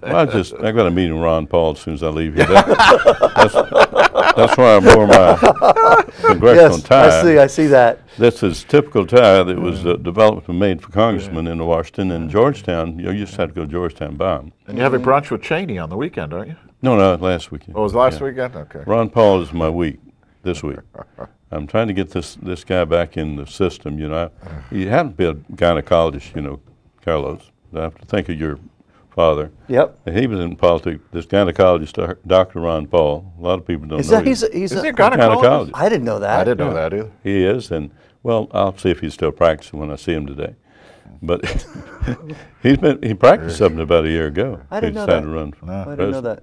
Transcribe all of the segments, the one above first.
Well, I got a meeting with Ron Paul as soon as I leave here. That's why I wore my congressional tie. I see that. That's his typical tie that was developed and made for congressmen in Washington and Georgetown. You used to have to go to Georgetown buy them. And you have a brunch with Cheney on the weekend, don't you? No, last weekend. Oh, it was last weekend? Okay. Ron Paul is my week, this week. I'm trying to get this guy back in the system, you know. He hadn't been a gynecologist, you know, Carlos. I have to think of your father. Yep. And he was in politics. This gynecologist, Dr. Ron Paul. A lot of people don't know. Is he a gynecologist? I didn't know that. I didn't know that either. He is, and well, I'll see if he's still practicing when I see him today. But he practiced something about a year ago. I didn't know that. I didn't know that.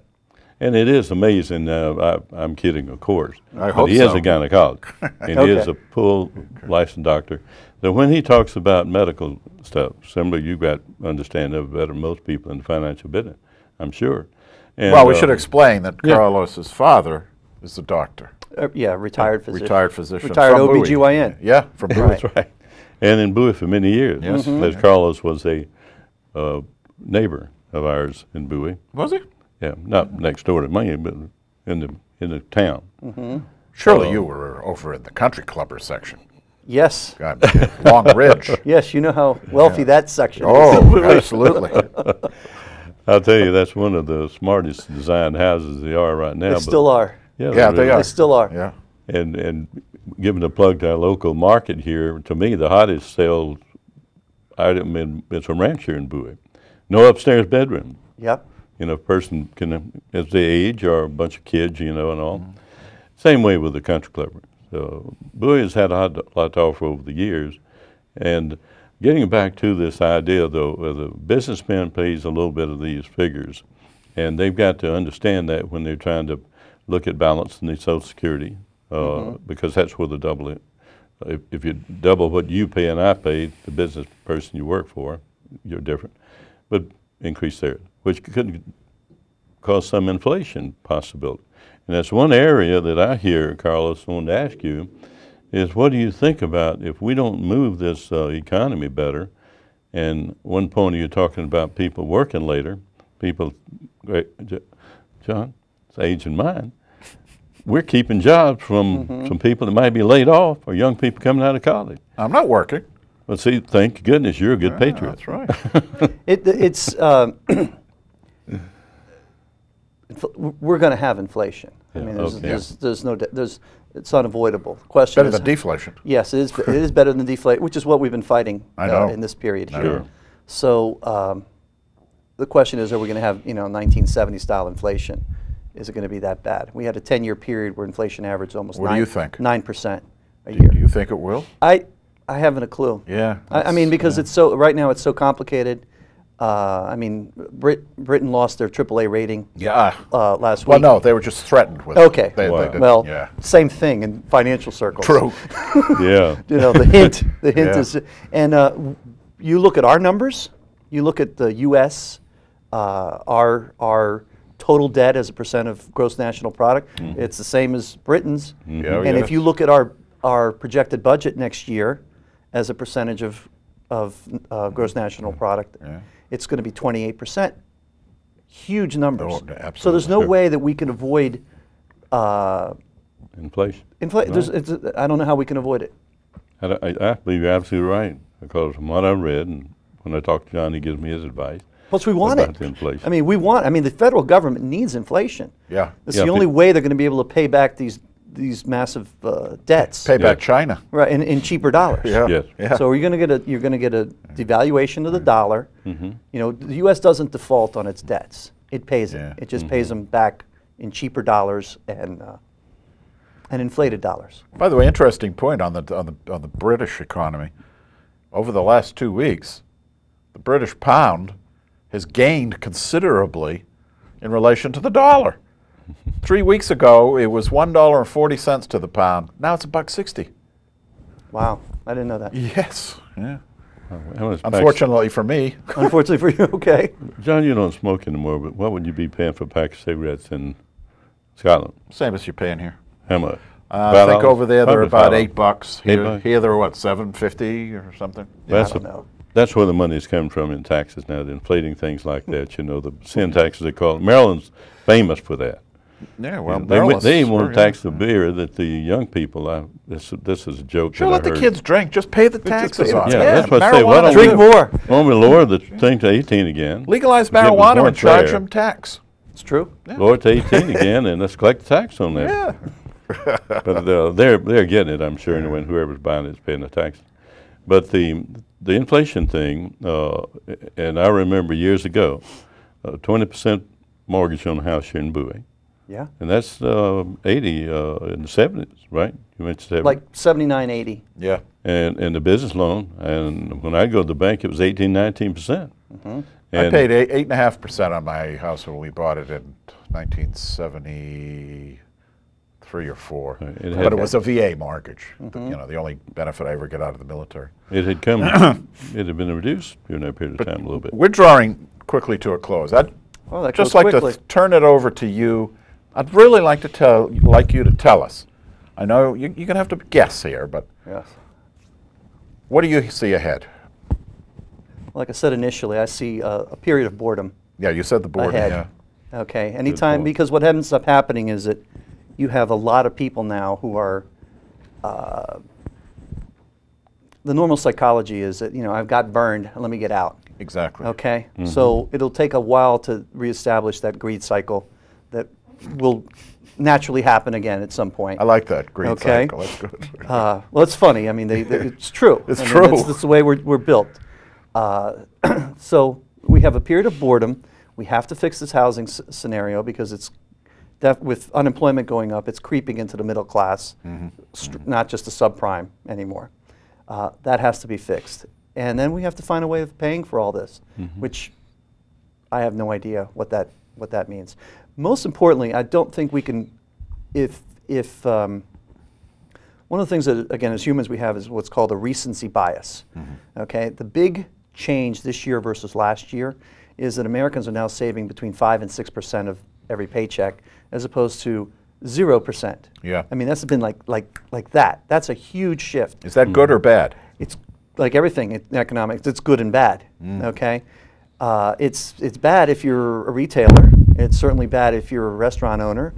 And it is amazing. I'm kidding, of course. I hope he so. is a gynecologist, and he is a full licensed doctor. So when he talks about medical stuff, somebody you got understand of better than most people in the financial business, I'm sure. And, well, we should explain that Carlos's father is a doctor. Retired physician. Retired physician. Retired from OBGYN. Bowie. Yeah, from Bowie. That's right. And in Bowie for many years. Yes. Because Carlos was a neighbor of ours in Bowie. Was he? Yeah, not next door to me, but in the town. Surely you were over in the country clubber section. Yes. God, Long Ridge. Yes, you know how wealthy that section is. Oh, absolutely. I'll tell you, that's one of the smartest designed houses they are right now. They still are. Yeah, they are. They still are. Yeah. And giving a plug to our local market here, to me, the hottest sales item is a ranch here in Bowie. No upstairs bedroom. Yep. You know, a person can, as they age, or a bunch of kids, you know, and all. Same way with the country club. So Bowie has had a lot to offer over the years. And getting back to this idea, though, the businessman pays a little bit of these figures. And they've got to understand that when they're trying to look at balancing the Social Security, because that's where the double it. If you double what you pay and I pay, the business person you work for, you're different. But increase theirs, which could cause some inflation possibility. And that's one area that I hear, Carlos, I wanted to ask you, is what do you think about if we don't move this economy better? And one point you're talking about people working later, people, John, it's age and mine, we're keeping jobs from some people that might be laid off or young people coming out of college. I'm not working. Well, see, thank goodness you're a good patriot. That's right. We're going to have inflation. I mean, it's unavoidable. The question Better is, than deflation. Yes, it is better than deflation, which is what we've been fighting in this period here. Sure. So the question is, are we going to have 1970 style inflation? Is it going to be that bad? We had a 10-year period where inflation averaged almost What do you think? 9% a year. Do you think it will? I haven't a clue. Yeah. I mean, because it's right now it's so complicated. I mean, Britain lost their AAA rating last week. Well, no, they were just threatened with Okay. it. Wow. Well, same thing in financial circles. True. Yeah. You know, the hint is, and you look at our numbers, you look at the U.S., our total debt as a percent of gross national product, it's the same as Britain's. And if you look at our projected budget next year as a percentage of gross national product, it's going to be 28%. Huge numbers. Oh, absolutely. So there's no way that we can avoid Inflation. Right. I don't know how we can avoid it. I believe you're absolutely right, because from what I've read, and when I talk to John, he gives me his advice. Plus, we want about it. the inflation. I mean, the federal government needs inflation. Yeah. It's the only way they're going to be able to pay back these massive debts. Pay back China. Right, in cheaper dollars. Yeah. Yes. Yeah. So you're going to get a devaluation of the dollar. You know, the U.S. doesn't default on its debts. It pays them. It just pays them back in cheaper dollars and inflated dollars. By the way, interesting point on the British economy. Over the last 2 weeks, the British pound has gained considerably in relation to the dollar. 3 weeks ago, it was $1.40 to the pound. Now it's $1.60. Wow, I didn't know that. Yes. Yeah. Unfortunately for me. Unfortunately for you, okay. John, you don't smoke anymore, but what would you be paying for a pack of cigarettes in Scotland? Same as you're paying here. How much? I think over there they're Probably about $5. $8. $8? Here they're what, $7.50 or something? Yeah, I don't know. That's where the money's coming from in taxes now, the inflating things like that. You know, the sin taxes they call it. Maryland's famous for that. Yeah, well, they even want to tax the beer that the young people. This is a joke. Sure, that let the kids drink. Just pay the taxes on it. Yeah, that's what I say. Why don't drink more? Why don't we lower the thing to 18 again? Legalize marijuana and charge them tax. It's true. Yeah. Lower it to 18 again, and let's collect the tax on that. Yeah. But they're getting it, I'm sure. Anyway, whoever's buying it is paying the tax. But the inflation thing, and I remember years ago, 20% mortgage on a house here in Bowie. Yeah. And that's 80 in the 70s, right? You mentioned 70. Like 79, 80. Yeah. And the business loan, and when I go to the bank, it was 18, 19%. Mm-hmm. I paid 8.5% on my house when we bought it in 1973 or 4. But it was a VA mortgage. Mm-hmm. You know, the only benefit I ever get out of the military. It had come. It had been reduced during that period of time a little bit. We're drawing quickly to a close. I'd just like to turn it over to you. I'd really like you to tell us. I know you're going to have to guess here, but yes. What do you see ahead? Like I said initially, I see a period of boredom. Yeah, you said the boredom. Ahead. Yeah. Okay. Anytime, because what ends up happening is that you have a lot of people now who are. The normal psychology is that I've got burned. Let me get out. Exactly. Okay. Mm-hmm. So it'll take a while to reestablish that greed cycle that will naturally happen again at some point. I like that greed cycle. That's good. Well, it's funny. I mean, it's true. It's true. That's the way we're built. So we have a period of boredom. We have to fix this housing scenario because it's with unemployment going up, it's creeping into the middle class, not just the subprime anymore. That has to be fixed. And then we have to find a way of paying for all this, which I have no idea what that means. Most importantly, I don't think we can, one of the things that, again, as humans we have is what's called a recency bias. Okay, the big change this year versus last year is that Americans are now saving between 5 and 6% of every paycheck, as opposed to 0%. Yeah. I mean, that's been like that. That's a huge shift. Is that good or bad? It's like everything in economics. It's good and bad. Okay. It's bad if you're a retailer. It's certainly bad if you're a restaurant owner.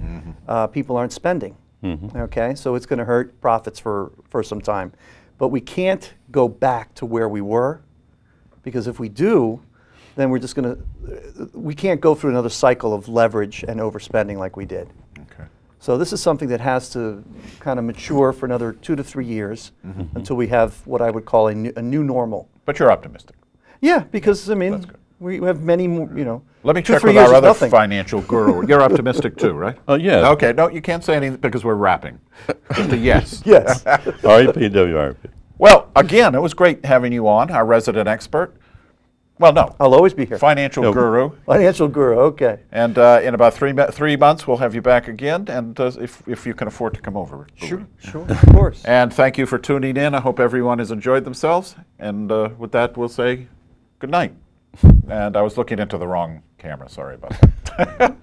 People aren't spending. Okay, so it's going to hurt profits for some time. But we can't go back to where we were, because if we do, then we're just going to, we can't go through another cycle of leverage and overspending like we did. Okay. So this is something that has to kind of mature for another 2 to 3 years until we have what I would call a new normal. But you're optimistic. Yeah, because I mean, we have many more, Let me check with our other financial guru. You're optimistic too, right? Oh, yeah. Okay, no, you can't say anything because we're wrapping. Just a yes. Yes. REPWRP. Well, again, it was great having you on, our resident expert. Well, no. I'll always be here. Financial guru. Financial guru, okay. And in about 3 months, we'll have you back again, and if you can afford to come over. Sure, of course. And thank you for tuning in. I hope everyone has enjoyed themselves. And with that, we'll say good night. And I was looking into the wrong camera. Sorry about that.